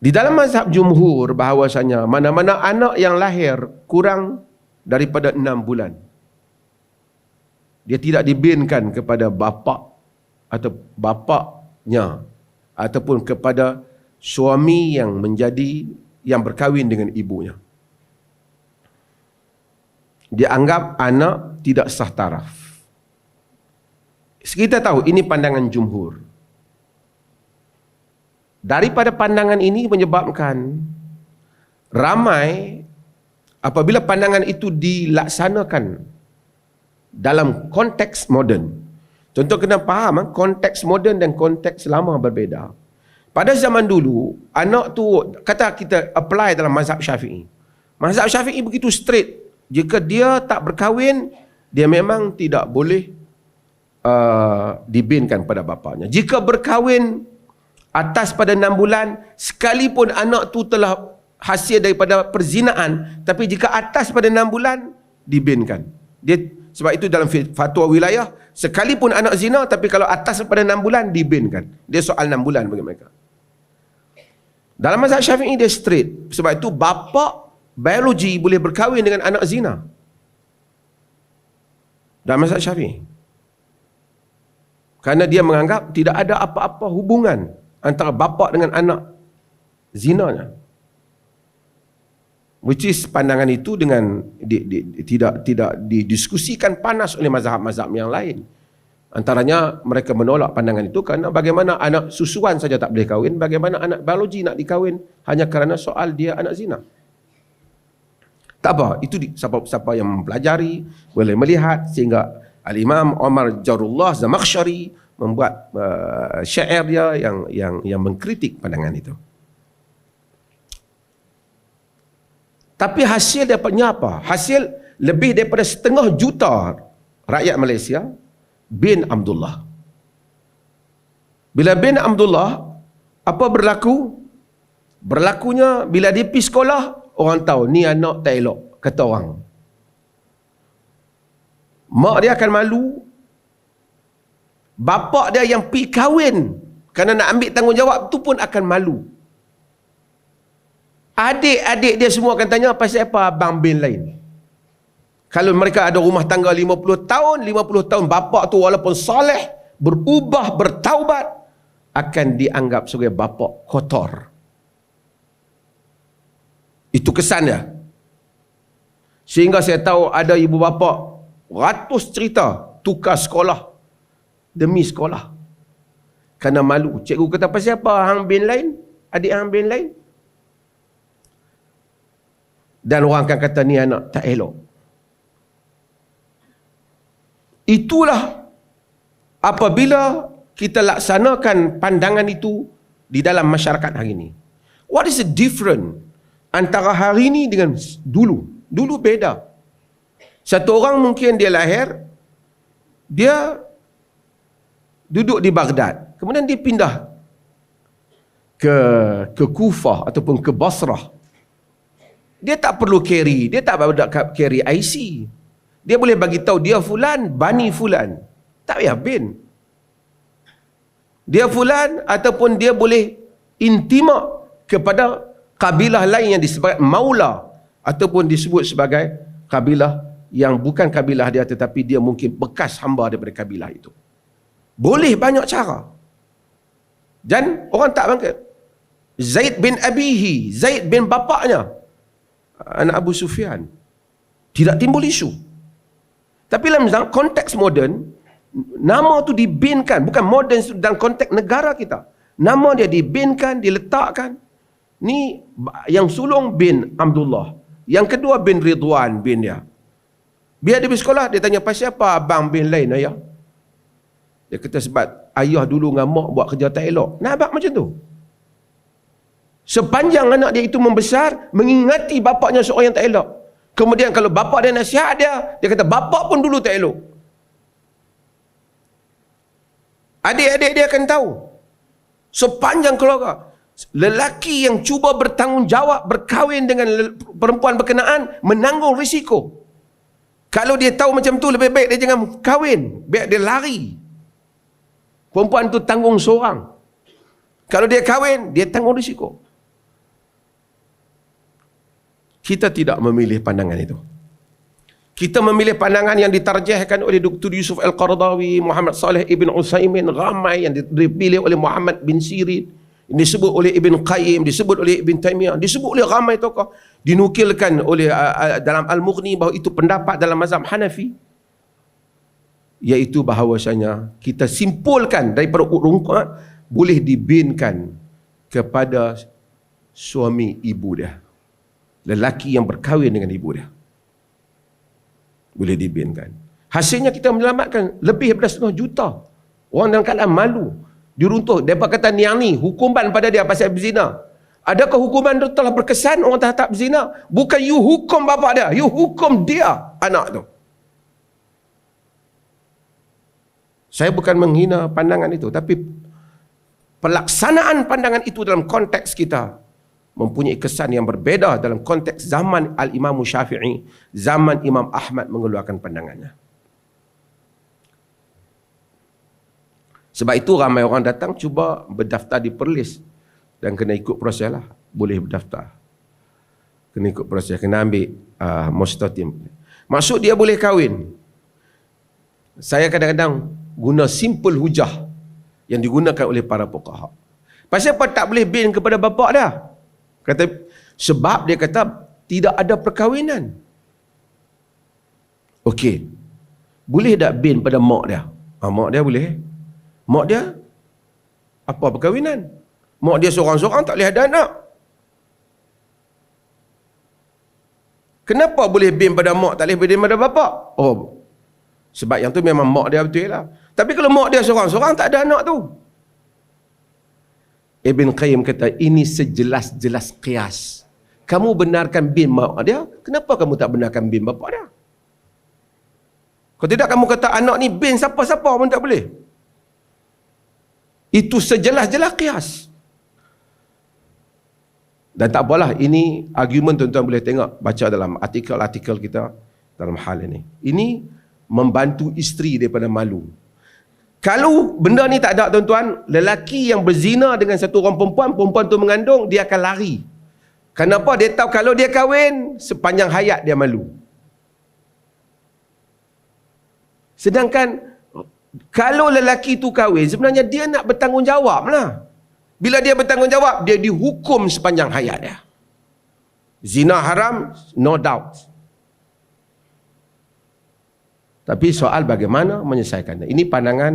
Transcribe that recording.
Di dalam mazhab jumhur bahawasanya mana-mana anak yang lahir kurang daripada 6 bulan, dia tidak dibinkan kepada bapa atau bapaknya ataupun kepada suami yang berkahwin dengan ibunya. Dia anggap anak tidak sah taraf. Kita tahu ini pandangan jumhur. Daripada pandangan ini menyebabkan ramai apabila pandangan itu dilaksanakan dalam konteks moden. Contoh kena faham, konteks moden dan konteks lama berbeza. Pada zaman dulu, anak tu, kata kita apply dalam mazhab Syafi'i. Mazhab Syafi'i begitu straight. Jika dia tak berkahwin, dia memang tidak boleh dibinkan pada bapanya. Jika berkahwin atas pada 6 bulan, sekalipun anak tu telah hasil daripada perzinaan, tapi jika atas pada 6 bulan, dibinkan. Sebab itu dalam fatwa wilayah, sekalipun anak zina, tapi kalau atas pada 6 bulan, dibinkan. Dia soal 6 bulan bagi mereka. Dalam mazhab Syafi'i dia straight. Sebab itu bapa biologi boleh berkahwin dengan anak zina. Dalam mazhab Syafi'i. Kerana dia menganggap tidak ada apa-apa hubungan antara bapa dengan anak zinanya. Which is pandangan itu dengan tidak didiskusikan panas oleh mazhab-mazhab yang lain. Antaranya mereka menolak pandangan itu kerana bagaimana anak susuan saja tak boleh kahwin, bagaimana anak biologi nak dikahwin hanya kerana soal dia anak zina. Tak apa, itu siapa yang mempelajari boleh melihat, sehingga Al-Imam Omar Jarullah Zamakhsyari membuat syair dia yang mengkritik pandangan itu. Tapi hasil dapatnya apa? Hasil lebih daripada 500,000 rakyat Malaysia bin Abdullah. Bila bin Abdullah, apa berlaku? Berlakunya bila dia pergi sekolah, orang tahu ni anak tak elok, kata orang. Mak dia akan malu. Bapak dia yang pergi kahwin kerana nak ambil tanggungjawab tu pun akan malu. Adik-adik dia semua akan tanya, pasal apa abang bin lain? Kalau mereka ada rumah tangga 50 tahun bapak tu walaupun soleh, berubah, bertaubat, akan dianggap sebagai bapak kotor. Itu kesan dia. Sehingga saya tahu ada ibu bapa ratus cerita tukar sekolah demi sekolah kerana malu. Cikgu kata, pasal apa hang bin lain? Adik hang bin lain? Dan orang akan kata ni anak tak elok. Itulah apabila kita laksanakan pandangan itu di dalam masyarakat hari ini. What is the difference antara hari ini dengan dulu? Dulu beda. Satu orang mungkin dia lahir, dia duduk di Baghdad, kemudian dia pindah ke Kufah ataupun ke Basrah. Dia tak perlu carry, dia tak perlu carry IC. Dia boleh bagi tahu dia fulan, bani fulan. Tak payah bin. Dia fulan ataupun dia boleh intima kepada kabilah lain yang disebut maula ataupun disebut sebagai kabilah yang bukan kabilah dia tetapi dia mungkin bekas hamba daripada kabilah itu. Boleh banyak cara. Dan orang tak bangkit. Zaid bin Abihi, Zaid bin bapaknya, anak Abu Sufyan, tidak timbul isu. Tapi dalam konteks moden, nama tu dibinkan, bukan moden dalam konteks negara kita. Nama dia dibinkan, diletakkan. Ni yang sulung bin Abdullah, yang kedua bin Ridwan bin dia. Biar dia pergi sekolah, dia tanya, pasal apa abang bin lain ayah? Dia kata, sebab ayah dulu dengan mak buat kerja tak elok. Nampak macam tu? Sepanjang anak dia itu membesar, mengingati bapaknya seorang yang tak elok. Kemudian kalau bapak dia nasihat dia kata, bapak pun dulu tak elok. Adik-adik dia akan tahu. Sepanjang keluarga, lelaki yang cuba bertanggungjawab berkahwin dengan perempuan berkenaan, menanggung risiko. Kalau dia tahu macam tu, lebih baik dia jangan kahwin, biar dia lari. Perempuan tu tanggung seorang. Kalau dia kahwin, dia tanggung risiko. Kita tidak memilih pandangan itu. Kita memilih pandangan yang ditarjahkan oleh Dr. Yusuf Al-Qaradawi, Muhammad Saleh Ibn Utsaimin, ramai yang dipilih oleh Muhammad bin Sirin, disebut oleh Ibn Qayyim, disebut oleh Ibn Taymiyah, disebut oleh ramai tokoh, dinukilkan oleh dalam Al-Mughni bahawa itu pendapat dalam mazhab Hanafi, iaitu bahawasanya kita simpulkan daripada rungkat boleh dibinkan kepada suami ibu dia, lelaki yang berkahwin dengan ibu dia, boleh dibinkan. Hasilnya kita menyelamatkan lebih daripada 1,5 juta orang dalam keadaan malu, diruntuh. Mereka kata ni hukuman pada dia pasal berzina. Adakah hukuman itu telah berkesan orang tak berzina? Bukan you hukum bapa dia, you hukum dia, anak tu. Saya bukan menghina pandangan itu, tapi pelaksanaan pandangan itu dalam konteks kita mempunyai kesan yang berbeza dalam konteks zaman Al-Imam Syafi'i, zaman Imam Ahmad mengeluarkan pandangannya. Sebab itu ramai orang datang cuba berdaftar di Perlis dan kena ikut proses lah. Boleh berdaftar. Kena ikut proses, kena ambil mustatim. Maksud dia boleh kahwin. Saya kadang-kadang guna simple hujah yang digunakan oleh para fuqaha. Pasal apa tak boleh bin kepada bapa dia? Kata sebab dia kata tidak ada perkahwinan. Okey. Boleh tak bin pada mak dia? Mak dia boleh. Mak dia apa perkahwinan? Mak dia seorang-seorang tak boleh ada anak. Kenapa boleh bin pada mak, tak boleh bin pada bapa? Oh, sebab yang tu memang mak dia betul lah. Tapi kalau mak dia seorang-seorang tak ada anak tu. Ibn Qayyim kata ini sejelas-jelas qiyas. Kamu benarkan bin mak dia, kenapa kamu tak benarkan bin bapa dia? Kalau tidak kamu kata anak ni bin siapa-siapa pun tak boleh. Itu sejelas-jelas qiyas. Dan tak apalah, ini argument tuan-tuan boleh tengok, baca dalam artikel-artikel kita dalam hal ini. Ini membantu isteri daripada malu. Kalau benda ni tak ada tuan-tuan, lelaki yang berzina dengan satu orang perempuan, perempuan tu mengandung, dia akan lari. Kenapa? Dia tahu kalau dia kahwin, sepanjang hayat dia malu. Sedangkan kalau lelaki tu kahwin, sebenarnya dia nak bertanggungjawab lah. Bila dia bertanggungjawab, dia dihukum sepanjang hayat dia. Zina haram, no doubt. Tapi soal bagaimana menyelesaikannya. Ini pandangan